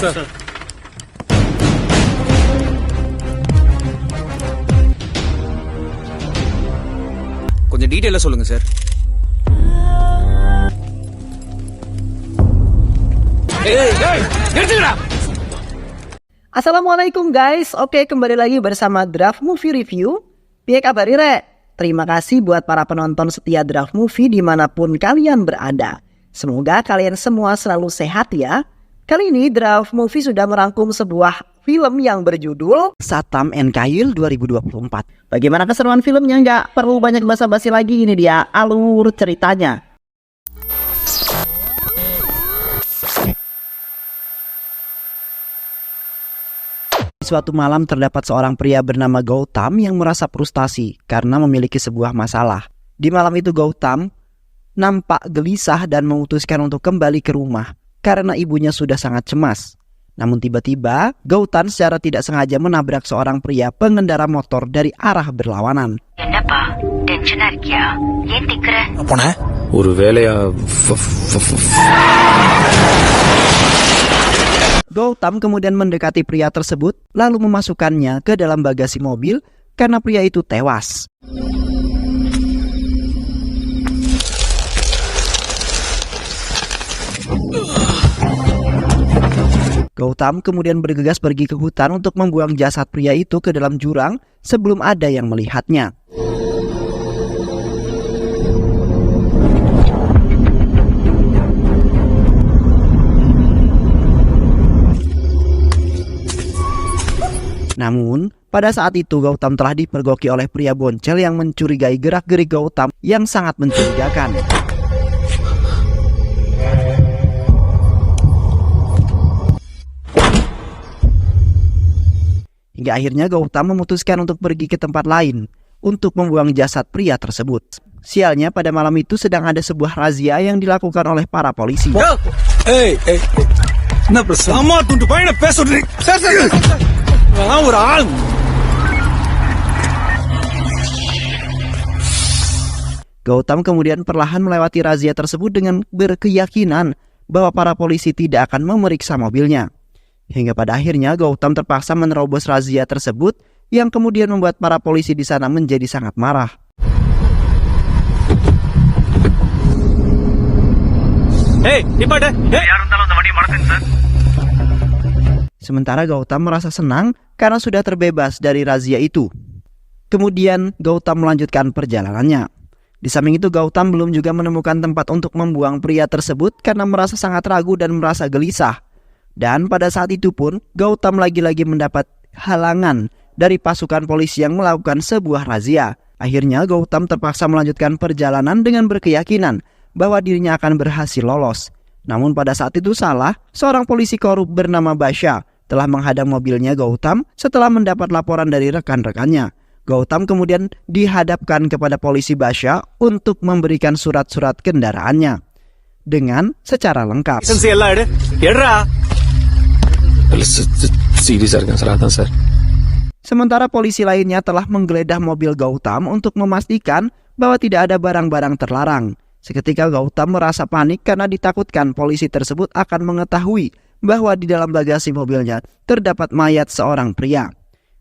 sir. கொஞ்சம் டீடைலா சொல்லுங்க sir. Assalamualaikum guys, oke kembali lagi bersama Draft Movie Review. Piye kabar Ire? Terima kasih buat para penonton setia Draft Movie dimanapun kalian berada. Semoga kalian semua selalu sehat ya. Kali ini Draft Movie sudah merangkum sebuah film yang berjudul Satam and Kyle 2024. Bagaimana keseruan filmnya? Nggak perlu banyak basa-basi lagi, ini dia alur ceritanya. Suatu malam terdapat seorang pria bernama Gautam yang merasa frustasi karena memiliki sebuah masalah. Di malam itu Gautam nampak gelisah dan memutuskan untuk kembali ke rumah karena ibunya sudah sangat cemas. Namun tiba-tiba Gautam secara tidak sengaja menabrak seorang pria pengendara motor dari arah berlawanan. Gautam kemudian mendekati pria tersebut lalu memasukkannya ke dalam bagasi mobil karena pria itu tewas. Gautam kemudian bergegas pergi ke hutan untuk membuang jasad pria itu ke dalam jurang sebelum ada yang melihatnya. Namun, pada saat itu Gautam telah dipergoki oleh pria boncel yang mencurigai gerak-gerik Gautam yang sangat mencurigakan. Hingga akhirnya Gautam memutuskan untuk pergi ke tempat lain untuk membuang jasad pria tersebut. Sialnya pada malam itu sedang ada sebuah razia yang dilakukan oleh para polisi. Gautam kemudian perlahan melewati razia tersebut dengan berkeyakinan bahwa para polisi tidak akan memeriksa mobilnya. Hingga pada akhirnya Gautam terpaksa menerobos razia tersebut yang kemudian membuat para polisi di sana menjadi sangat marah. Sementara Gautam merasa senang karena sudah terbebas dari razia itu. Kemudian Gautam melanjutkan perjalanannya. Di samping itu Gautam belum juga menemukan tempat untuk membuang pria tersebut karena merasa sangat ragu dan merasa gelisah. Dan pada saat itu pun Gautam lagi-lagi mendapat halangan dari pasukan polisi yang melakukan sebuah razia. Akhirnya Gautam terpaksa melanjutkan perjalanan dengan berkeyakinan bahwa dirinya akan berhasil lolos. Namun pada saat itu salah, seorang polisi korup bernama Basha telah menghadang mobilnya Gautam setelah mendapat laporan dari rekan-rekannya. Gautam kemudian dihadapkan kepada polisi Basha untuk memberikan surat-surat kendaraannya dengan secara lengkap. Sementara polisi lainnya telah menggeledah mobil Gautam untuk memastikan bahwa tidak ada barang-barang terlarang. Seketika Gautam merasa panik karena ditakutkan polisi tersebut akan mengetahui bahwa di dalam bagasi mobilnya terdapat mayat seorang pria.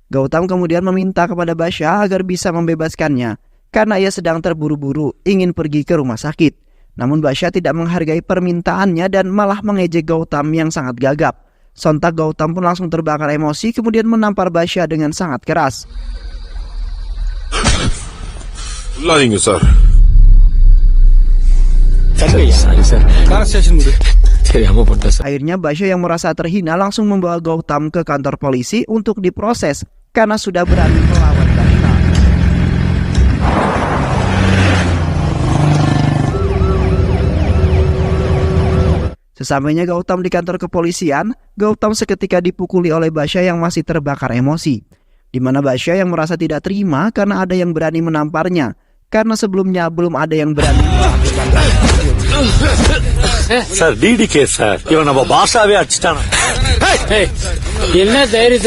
Gautam kemudian meminta kepada Basha agar bisa membebaskannya karena ia sedang terburu-buru ingin pergi ke rumah sakit. Namun Basha tidak menghargai permintaannya dan malah mengejek Gautam yang sangat gagap. Sontak Gautam pun langsung terbakar emosi kemudian menampar Basha dengan sangat keras. Akhirnya Basha yang merasa terhina langsung membawa Gautam ke kantor polisi untuk diproses karena sudah berani melawan Basha. Sesampainya Gautam di kantor kepolisian, Gautam seketika dipukuli oleh Basha yang masih terbakar emosi. Di mana Basha yang merasa tidak terima karena ada yang berani menamparnya. Karena sebelumnya belum ada yang berani melakukan hal tersebut.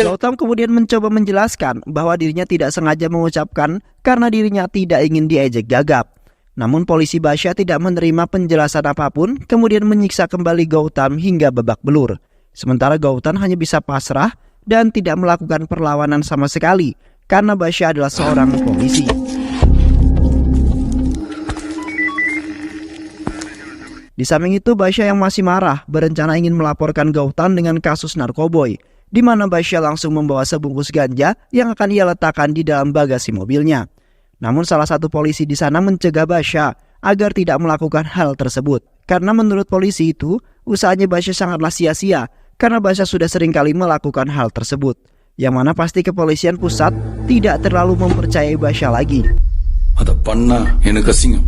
Gautam kemudian mencoba menjelaskan bahwa dirinya tidak sengaja mengucapkan karena dirinya tidak ingin diejek gagap. Namun polisi Basha tidak menerima penjelasan apapun, kemudian menyiksa kembali Gautam hingga babak belur. Sementara Gautam hanya bisa pasrah dan tidak melakukan perlawanan sama sekali karena Basya adalah seorang polisi. Di samping itu, Basya yang masih marah berencana ingin melaporkan Gautam dengan kasus narkoboy, di mana Basya langsung membawa sebungkus ganja yang akan ia letakkan di dalam bagasi mobilnya. Namun salah satu polisi di sana mencegah Basya agar tidak melakukan hal tersebut. Karena menurut polisi itu, usahanya Basya sangatlah sia-sia karena Basya sudah sering kali melakukan hal tersebut. Yang mana pasti kepolisian pusat tidak terlalu mempercayai Basya lagi. Ada panna enak singam.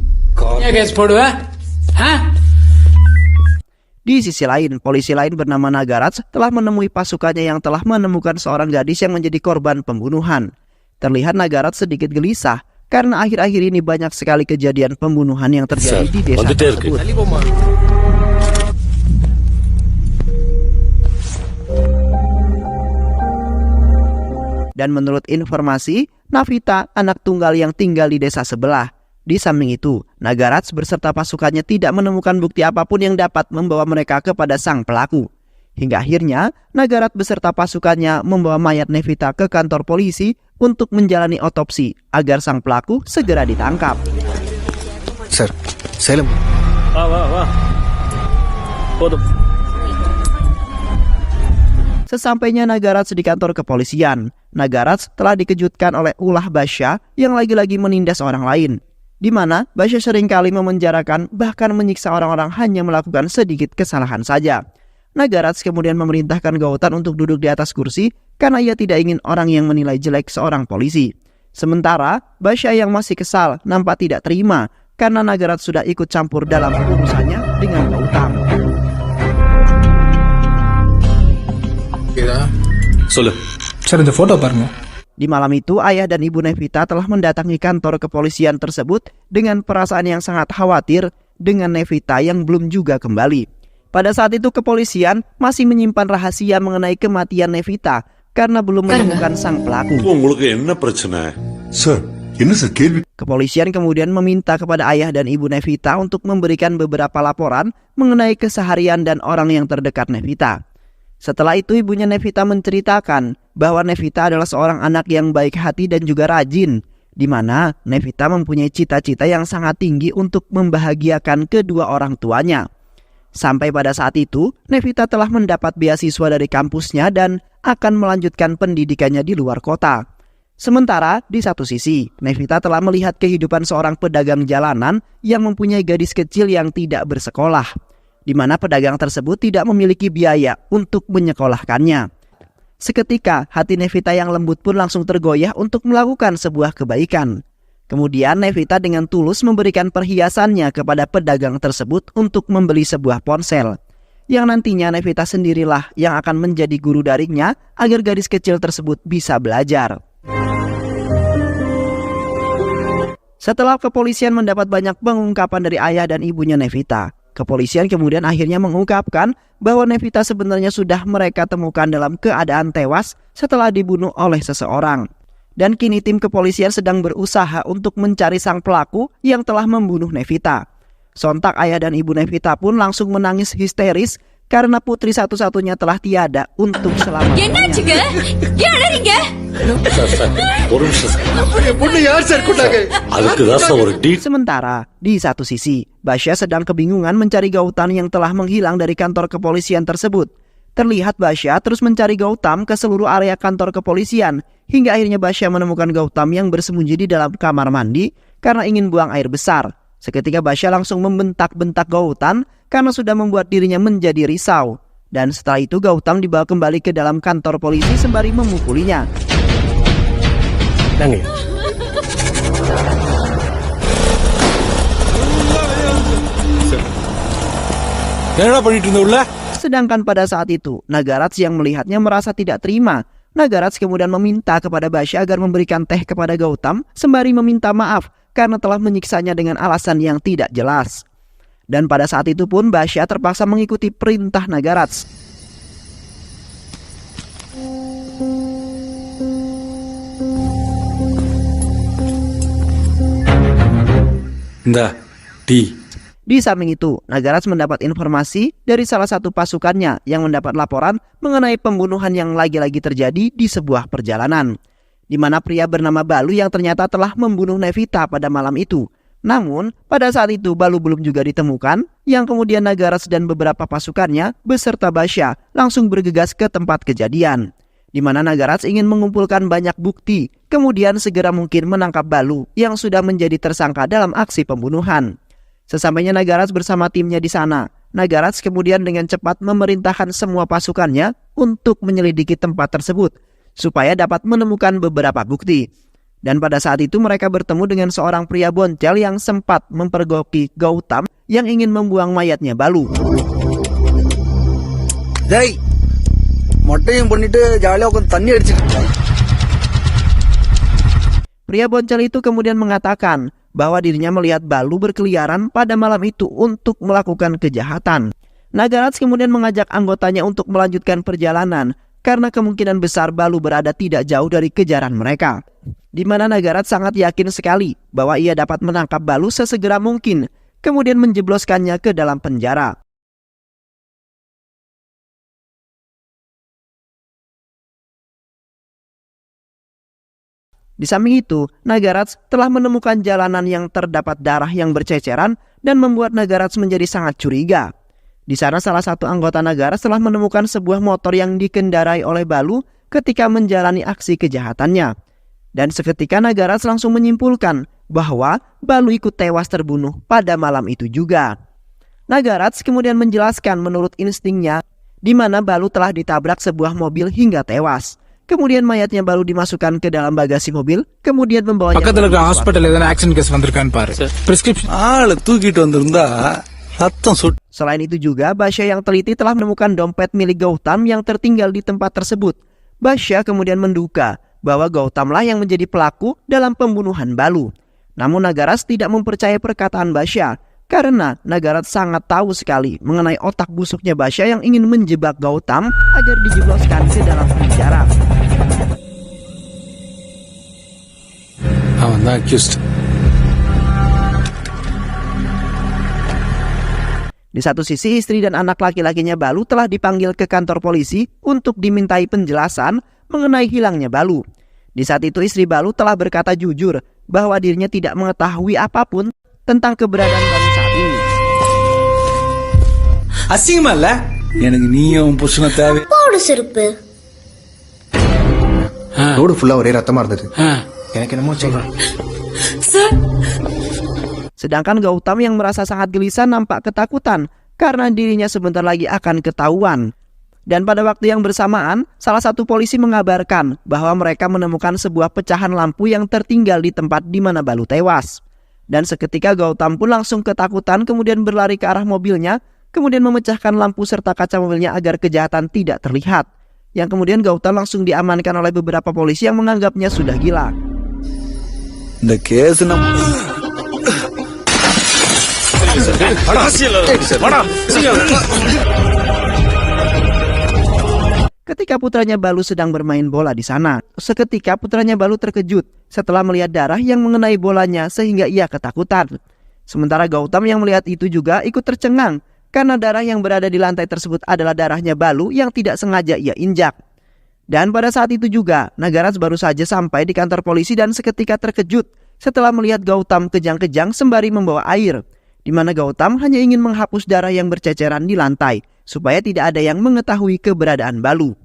Di sisi lain, polisi lain bernama Nagaraj telah menemui pasukannya yang telah menemukan seorang gadis yang menjadi korban pembunuhan. Terlihat Nagaraj sedikit gelisah karena akhir-akhir ini banyak sekali kejadian pembunuhan yang terjadi di desa tersebut. Dan menurut informasi, Navita anak tunggal yang tinggal di desa sebelah. Di samping itu, Nagaraj beserta pasukannya tidak menemukan bukti apapun yang dapat membawa mereka kepada sang pelaku. Hingga akhirnya, Nagaraj beserta pasukannya membawa mayat Nevita ke kantor polisi untuk menjalani otopsi agar sang pelaku segera ditangkap. Sir, saya Sesampainya Nagaraj di kantor kepolisian, Nagaraj telah dikejutkan oleh ulah Basya yang lagi-lagi menindas orang lain, di mana Basya seringkali memenjarakan bahkan menyiksa orang-orang hanya melakukan sedikit kesalahan saja. Nagaraj kemudian memerintahkan Gautam untuk duduk di atas kursi karena ia tidak ingin orang yang menilai jelek seorang polisi. Sementara Basya yang masih kesal nampak tidak terima karena Nagaraj sudah ikut campur dalam urusannya dengan Gautam. Sir, இந்த போட்டோ பாருங்க. Di malam itu, ayah dan ibu Nevita telah mendatangi kantor kepolisian tersebut dengan perasaan yang sangat khawatir dengan Nevita yang belum juga kembali. Pada saat itu, kepolisian masih menyimpan rahasia mengenai kematian Nevita karena belum menemukan sang pelaku. Kepolisian kemudian meminta kepada ayah dan ibu Nevita untuk memberikan beberapa laporan mengenai keseharian dan orang yang terdekat Nevita. Setelah itu ibunya Nevita menceritakan bahwa Nevita adalah seorang anak yang baik hati dan juga rajin, di mana Nevita mempunyai cita-cita yang sangat tinggi untuk membahagiakan kedua orang tuanya. Sampai pada saat itu, Nevita telah mendapat beasiswa dari kampusnya dan akan melanjutkan pendidikannya di luar kota. Sementara di satu sisi, Nevita telah melihat kehidupan seorang pedagang jalanan yang mempunyai gadis kecil yang tidak bersekolah, di mana pedagang tersebut tidak memiliki biaya untuk menyekolahkannya. Seketika, hati Nevita yang lembut pun langsung tergoyah untuk melakukan sebuah kebaikan. Kemudian Nevita dengan tulus memberikan perhiasannya kepada pedagang tersebut untuk membeli sebuah ponsel, yang nantinya Nevita sendirilah yang akan menjadi guru daringnya agar gadis kecil tersebut bisa belajar. Setelah kepolisian mendapat banyak pengungkapan dari ayah dan ibunya Nevita, kepolisian kemudian akhirnya mengungkapkan bahwa Nevita sebenarnya sudah mereka temukan dalam keadaan tewas setelah dibunuh oleh seseorang. Dan kini tim kepolisian sedang berusaha untuk mencari sang pelaku yang telah membunuh Nevita. Sontak ayah dan ibu Nevita pun langsung menangis histeris karena putri satu-satunya telah tiada untuk selamanya. Sementara di satu sisi, Basya sedang kebingungan mencari Gautam yang telah menghilang dari kantor kepolisian tersebut. Terlihat Basya terus mencari Gautam ke seluruh area kantor kepolisian, hingga akhirnya Basya menemukan Gautam yang bersembunyi di dalam kamar mandi karena ingin buang air besar. Seketika Basya langsung membentak-bentak Gautam karena sudah membuat dirinya menjadi risau. Dan setelah itu Gautam dibawa kembali ke dalam kantor polisi sembari memukulinya. Sedangkan pada saat itu, Nagaraj yang melihatnya merasa tidak terima. Nagaraj kemudian meminta kepada Basya agar memberikan teh kepada Gautam sembari meminta maaf karena telah menyiksanya dengan alasan yang tidak jelas. Dan pada saat itu pun Basya terpaksa mengikuti perintah Nagaraj. Di samping itu, Nagaraj mendapat informasi dari salah satu pasukannya yang mendapat laporan mengenai pembunuhan yang lagi-lagi terjadi di sebuah perjalanan, di mana pria bernama Balu yang ternyata telah membunuh Nevita pada malam itu. Namun, pada saat itu Balu belum juga ditemukan, yang kemudian Nagaraj dan beberapa pasukannya beserta Basya langsung bergegas ke tempat kejadian, di mana Nagaraj ingin mengumpulkan banyak bukti, kemudian segera mungkin menangkap Balu yang sudah menjadi tersangka dalam aksi pembunuhan. Sesampainya Nagaraj bersama timnya di sana, Nagaraj kemudian dengan cepat memerintahkan semua pasukannya untuk menyelidiki tempat tersebut supaya dapat menemukan beberapa bukti. Dan pada saat itu mereka bertemu dengan seorang pria boncel yang sempat mempergoki Gautam yang ingin membuang mayatnya Balu. Jai, மொட்டையும் பண்ணிட்டு ஜாலியா உட்காந்து தண்ணி அடிச்சிட்டு. Pria boncel itu kemudian mengatakan bahwa dirinya melihat Balu berkeliaran pada malam itu untuk melakukan kejahatan. Nagaraj kemudian mengajak anggotanya untuk melanjutkan perjalanan karena kemungkinan besar Balu berada tidak jauh dari kejaran mereka, di mana Nagaraj sangat yakin sekali bahwa ia dapat menangkap Balu sesegera mungkin, kemudian menjebloskannya ke dalam penjara. Di samping itu, Nagaraj telah menemukan jalanan yang terdapat darah yang berceceran dan membuat Nagaraj menjadi sangat curiga. Di sana salah satu anggota Nagaraj telah menemukan sebuah motor yang dikendarai oleh Balu ketika menjalani aksi kejahatannya. Dan seketika Nagaraj langsung menyimpulkan bahwa Balu ikut tewas terbunuh pada malam itu juga. Nagaraj kemudian menjelaskan menurut instingnya di mana Balu telah ditabrak sebuah mobil hingga tewas. Kemudian mayatnya Balu dimasukkan ke dalam bagasi mobil, kemudian membawanya. பக்கத்துல இருக்க ஹாஸ்பிடல் ஏதாவது accident case வந்திருக்கான்னு பாரு. பிரிஸ்கிரிப்ஷன் ஆளை தூக்கிட்டு வந்திருந்தா ரத்தம் சுட்டு. Selain itu juga, Basya yang teliti telah menemukan dompet milik Gautam yang tertinggal di tempat tersebut. Basya kemudian menduga bahwa Gautamlah yang menjadi pelaku dalam pembunuhan Balu. Namun Nagaraj tidak mempercayai perkataan Basya, karena Nagaraj sangat tahu sekali mengenai otak busuknya Basya yang ingin menjebak Gautam agar dijebloskan ke dalam penjara. அவன் தான் accused. Di satu sisi, istri dan anak laki-lakinya Balu telah dipanggil ke kantor polisi untuk dimintai penjelasan mengenai hilangnya Balu. Di saat itu istri Balu telah berkata jujur bahwa dirinya tidak mengetahui apapun tentang keberadaan Balu saat ini. அசிங்கமா இல்ல? எனக்கு நீயும் புருஷனும் தேவை. போடு செருப்பு. ரோடு ஃபுல்லா ஒரே ரத்தமா இருந்தது. எனக்கு என்னமோ சொல்றேன். Sedangkan Gautam yang merasa sangat gelisah nampak ketakutan karena dirinya sebentar lagi akan ketahuan. Dan pada waktu yang bersamaan, salah satu polisi mengabarkan bahwa mereka menemukan sebuah pecahan lampu yang tertinggal di tempat di mana Balu tewas. Dan seketika Gautam pun langsung ketakutan kemudian berlari ke arah mobilnya, kemudian memecahkan lampu serta kaca mobilnya agar kejahatan tidak terlihat. Yang kemudian Gautam langsung diamankan oleh beberapa polisi yang menganggapnya sudah gila. இந்த கேஸ் நம்ம Ketika putranya Balu sedang bermain bola di sana, seketika putranya Balu terkejut setelah melihat darah yang mengenai bolanya sehingga ia ketakutan. Sementara Gautam yang melihat itu juga ikut tercengang karena darah yang berada di lantai tersebut adalah darahnya Balu yang tidak sengaja ia injak. Dan pada saat itu juga, Nagaraj baru saja sampai di kantor polisi dan seketika terkejut setelah melihat Gautam kejang-kejang sembari membawa air, di mana Gautam hanya ingin menghapus darah yang berceceran di lantai supaya tidak ada yang mengetahui keberadaan Balu.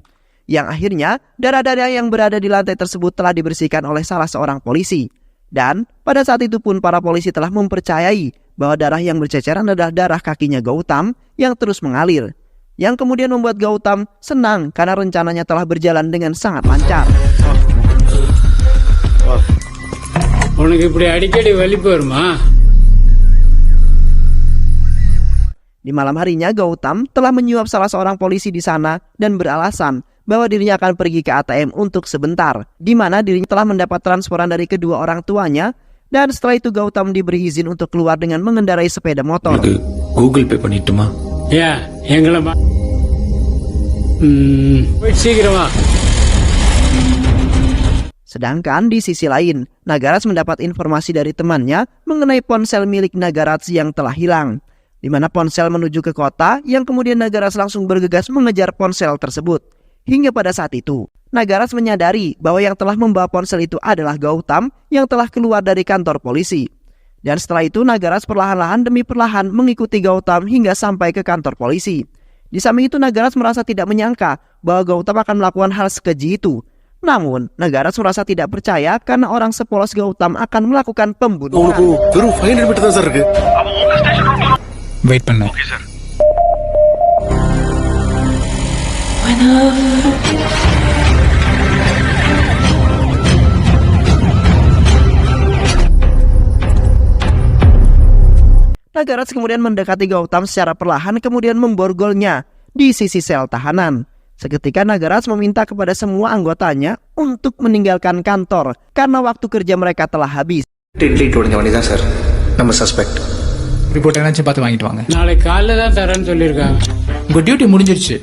Yang akhirnya, darah-darah yang berada di lantai tersebut telah dibersihkan oleh salah seorang polisi. Dan pada saat itu pun para polisi telah mempercayai bahwa darah yang berceceran adalah darah kakinya Gautam yang terus mengalir, yang kemudian membuat Gautam senang karena rencananya telah berjalan dengan sangat lancar. உனக்கு இப்படி அடிக்கடி வலிப்பு வருமா? Di malam harinya Gautam telah menyuap salah seorang polisi di sana dan beralasan bahwa dirinya akan pergi ke ATM untuk sebentar, di mana dirinya telah mendapat transferan dari kedua orang tuanya, dan setelah itu Gautam diberi izin untuk keluar dengan mengendarai sepeda motor. Google Pay பண்ணிட்டுமா? யா எங்களை போயிட்டு சீக்கிரமா. Sedangkan di sisi lain, Nagaraj mendapat informasi dari temannya mengenai ponsel milik Nagaraj yang telah hilang. di mana ponsel menuju ke kota yang kemudian Nagaras langsung bergegas mengejar ponsel tersebut. Hingga pada saat itu, Nagaras menyadari bahwa yang telah membawa ponsel itu adalah Gautam yang telah keluar dari kantor polisi. Dan setelah itu Nagaras perlahan-lahan demi perlahan mengikuti Gautam hingga sampai ke kantor polisi. Di samping itu Nagaras merasa tidak menyangka bahwa Gautam akan melakukan hal sekeji itu. Namun, Nagaras merasa tidak percaya karena orang sepolos Gautam akan melakukan pembunuhan. வெறும் 500 மீட்டர் தான் சார் இருக்கு. வெயிட் பண்ண. Nagaras kemudian mendekati Gautam secara perlahan kemudian memborgolnya di sisi sel tahanan. Seketika Nagaras meminta kepada semua anggotanya untuk meninggalkan kantor karena waktu kerja mereka telah habis. Treat உடைஞ்ச வண்டி தான் சார் நம்ம suspect. Report என்னாச்சு பார்த்து வாங்கிட்டு வாங்க. நாளைக்கு காலைல தான் தரேன்னு சொல்லியிருக்காங்க. உங்க டியூட்டி முடிஞ்சிருச்சு.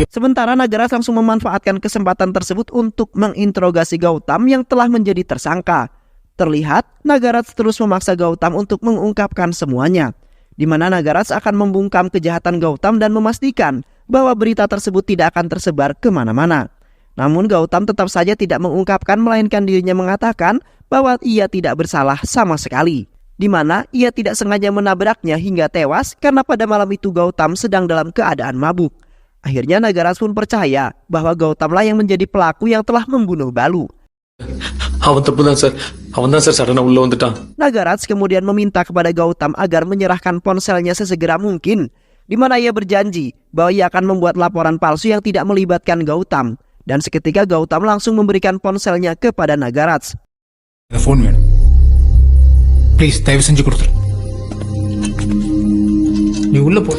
Sementara Nagaras langsung memanfaatkan kesempatan tersebut untuk menginterogasi Gautam yang telah menjadi tersangka. Terlihat Nagaras terus memaksa Gautam untuk mengungkapkan semuanya, di mana Nagaras akan membungkam kejahatan Gautam dan memastikan bahwa berita tersebut tidak akan tersebar kemana-mana. Namun Gautam tetap saja tidak mengungkapkan, melainkan dirinya mengatakan bahwa ia tidak bersalah sama sekali, di mana ia tidak sengaja menabraknya hingga tewas karena pada malam itu Gautam sedang dalam keadaan mabuk. Akhirnya Nagaras pun percaya bahwa Gautamlah yang menjadi pelaku yang telah membunuh Balu. அவன் தப்பு தான் சார். அவன் தான் சார் சடனா உள்ள வந்துட்டான். Nagaras kemudian meminta kepada Gautam agar menyerahkan ponselnya sesegera mungkin, di mana ia berjanji bahwa ia akan membuat laporan palsu yang tidak melibatkan Gautam. Dan seketika Gautam langsung memberikan ponselnya kepada Nagaras. Phone வேணும். ப்ளீஸ் தயவு செஞ்சு கொடுத்துரு. நீ உள்ள போ.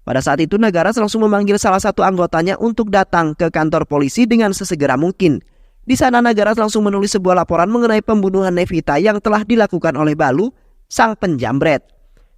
Pada saat itu Nagaras langsung memanggil salah satu anggotanya untuk datang ke kantor polisi dengan sesegera mungkin. Di sana Nagaras langsung menulis sebuah laporan mengenai pembunuhan Nevita yang telah dilakukan oleh Balu, sang penjambret.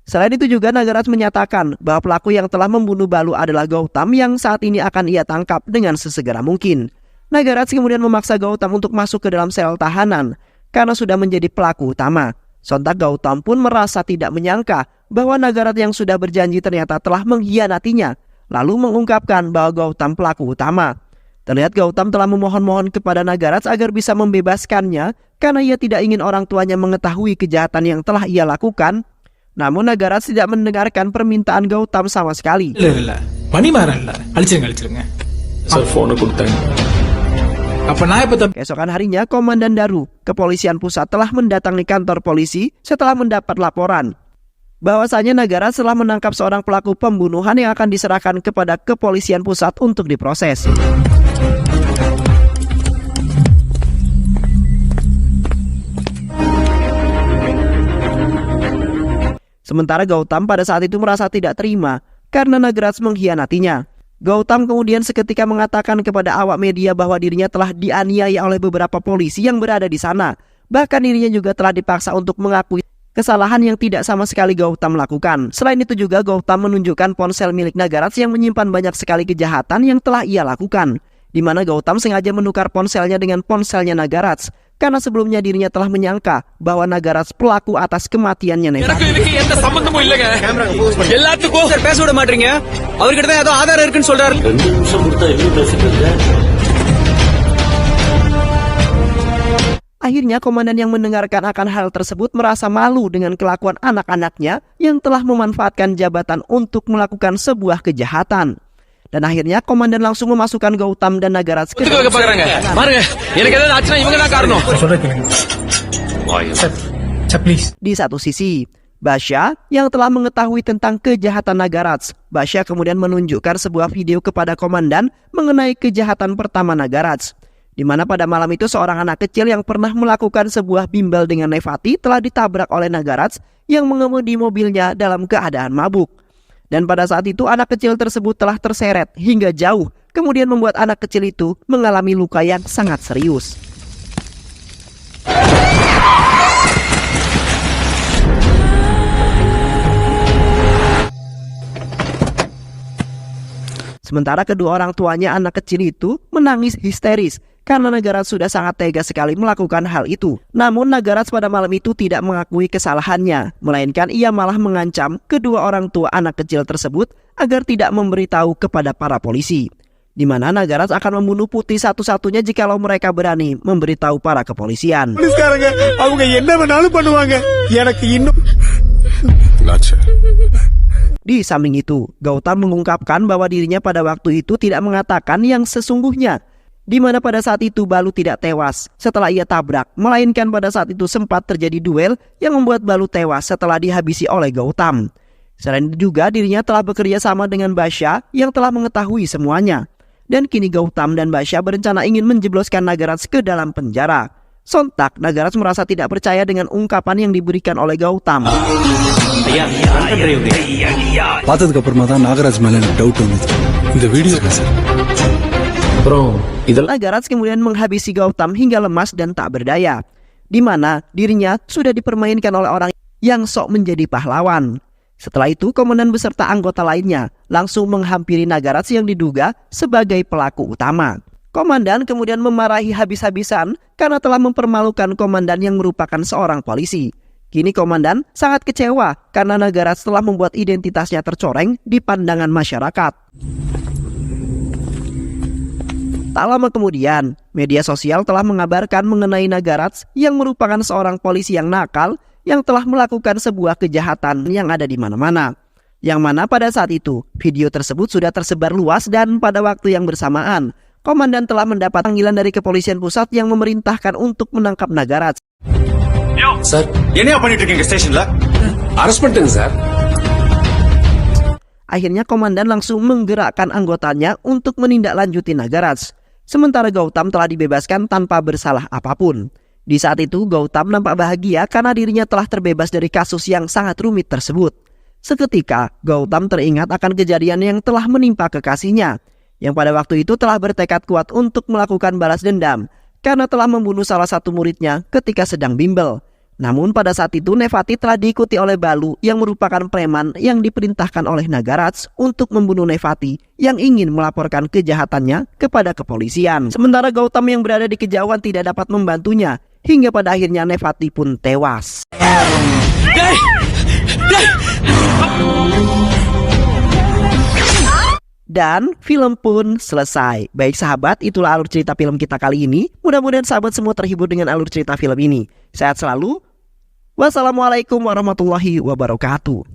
Selain itu juga Nagaras menyatakan bahwa pelaku yang telah membunuh Balu adalah Gautam yang saat ini akan ia tangkap dengan sesegera mungkin. Nagaras kemudian memaksa Gautam untuk masuk ke dalam sel tahanan karena sudah menjadi pelaku utama. Sontak Gautam pun merasa tidak menyangka bahwa Nagaras yang sudah berjanji ternyata telah mengkhianatinya, lalu mengungkapkan bahwa Gautam pelaku utama. Terlihat Gautam telah memohon-mohon kepada Nagaras agar bisa membebaskannya karena ia tidak ingin orang tuanya mengetahui kejahatan yang telah ia lakukan. Namun Nagaras tidak mendengarkan permintaan Gautam sama sekali. இல்ல பணிமாறன் இல்ல. அழிச்சிருங்க. சார் போனை கொடுத்தாங்க. அப்ப நான் இப்ப Keesokan harinya, Komandan Daru Kepolisian Pusat telah mendatangi kantor polisi setelah mendapat laporan bahwasanya Nagaras telah menangkap seorang pelaku pembunuhan yang akan diserahkan kepada Kepolisian Pusat untuk diproses. Sementara Gautam pada saat itu merasa tidak terima karena Nagaras mengkhianatinya. Gautam kemudian seketika mengatakan kepada awak media bahwa dirinya telah dianiaya oleh beberapa polisi yang berada di sana. Bahkan dirinya juga telah dipaksa untuk mengakui kesalahan yang tidak sama sekali Gautam lakukan. Selain itu juga Gautam menunjukkan ponsel milik Nagaras yang menyimpan banyak sekali kejahatan yang telah ia lakukan, di mana Gautam sengaja menukar ponselnya dengan ponselnya Nagaras karena sebelumnya dirinya telah menyangka bahwa Nagaras pelaku atas kematiannya Nevita. Akhirnya komandan yang mendengarkan akan hal tersebut merasa malu dengan kelakuan anak-anaknya yang telah memanfaatkan jabatan untuk melakukan sebuah kejahatan. Dan akhirnya komandan langsung memasukkan Gautam dan Nagaras ke dalam Di satu sisi, Basya yang telah mengetahui tentang kejahatan Nagaras. Basya kemudian menunjukkan sebuah video kepada komandan mengenai kejahatan pertama Nagaras, di mana pada malam itu seorang anak kecil yang pernah melakukan sebuah bimbel dengan Nevati telah ditabrak oleh Nagaras yang mengemudi mobilnya dalam keadaan mabuk. Dan pada saat itu anak kecil tersebut telah terseret hingga jauh, kemudian membuat anak kecil itu mengalami luka yang sangat serius. Sementara kedua orang tuanya anak kecil itu menangis histeris karena Nagaraj sudah sangat tega sekali melakukan hal itu. Namun Nagaraj pada malam itu tidak mengakui kesalahannya, melainkan ia malah mengancam kedua orang tua anak kecil tersebut agar tidak memberitahu kepada para polisi, di mana Nagaraj akan membunuh Putih satu-satunya jikalau mereka berani memberitahu para kepolisian. Di samping itu, Gautam mengungkapkan bahwa dirinya pada waktu itu tidak mengatakan yang sesungguhnya, di mana pada saat itu Balu tidak tewas setelah ia tabrak, melainkan pada saat itu sempat terjadi duel yang membuat Balu tewas setelah dihabisi oleh Gautam. Selain itu juga dirinya telah bekerja sama dengan Basya yang telah mengetahui semuanya. Dan kini Gautam dan Basya berencana ingin menjebloskan Nagaraj ke dalam penjara. Sontak Nagaraj merasa tidak percaya dengan ungkapan yang diberikan oleh Gautam. பார்த்ததுக்கு அப்புறமா தான் நாகராஜ் மேல எனக்கு டவுட் வந்தது. இந்த video sir. Nagaraj kemudian menghabisi Gautam hingga lemas dan tak berdaya, di mana dirinya sudah dipermainkan oleh orang yang sok menjadi pahlawan. Setelah itu komandan beserta anggota lainnya langsung menghampiri Nagaraj yang diduga sebagai pelaku utama. Komandan kemudian memarahi habis-habisan karena telah mempermalukan komandan yang merupakan seorang polisi. Kini komandan sangat kecewa karena Nagaraj telah membuat identitasnya tercoreng di pandangan masyarakat. Tak lama kemudian, media sosial telah mengabarkan mengenai Nagaraj yang merupakan seorang polisi yang nakal yang telah melakukan sebuah kejahatan yang ada di mana-mana. Yang mana pada saat itu, video tersebut sudah tersebar luas dan pada waktu yang bersamaan, komandan telah mendapat panggilan dari kepolisian pusat yang memerintahkan untuk menangkap Nagaraj. Sir, arrest பண்ணிட்டேங்க sir. Akhirnya komandan langsung menggerakkan anggotanya untuk menindaklanjuti Nagaraj. Sementara Gautam telah dibebaskan tanpa bersalah apapun. Di saat itu Gautam nampak bahagia karena dirinya telah terbebas dari kasus yang sangat rumit tersebut. Seketika Gautam teringat akan kejadian yang telah menimpa kekasihnya, yang pada waktu itu telah bertekad kuat untuk melakukan balas dendam karena telah membunuh salah satu muridnya ketika sedang bimbel. Namun pada saat itu Nefati telah diikuti oleh Balu yang merupakan preman yang diperintahkan oleh Nagaraj untuk membunuh Nefati yang ingin melaporkan kejahatannya kepada kepolisian. Sementara Gautam yang berada di kejauhan tidak dapat membantunya hingga pada akhirnya Nefati pun tewas. Dan film pun selesai. Baik sahabat, itulah alur cerita film kita kali ini. Mudah-mudahan sahabat semua terhibur dengan alur cerita film ini. Sehat selalu. Wassalamualaikum warahmatullahi wabarakatuh.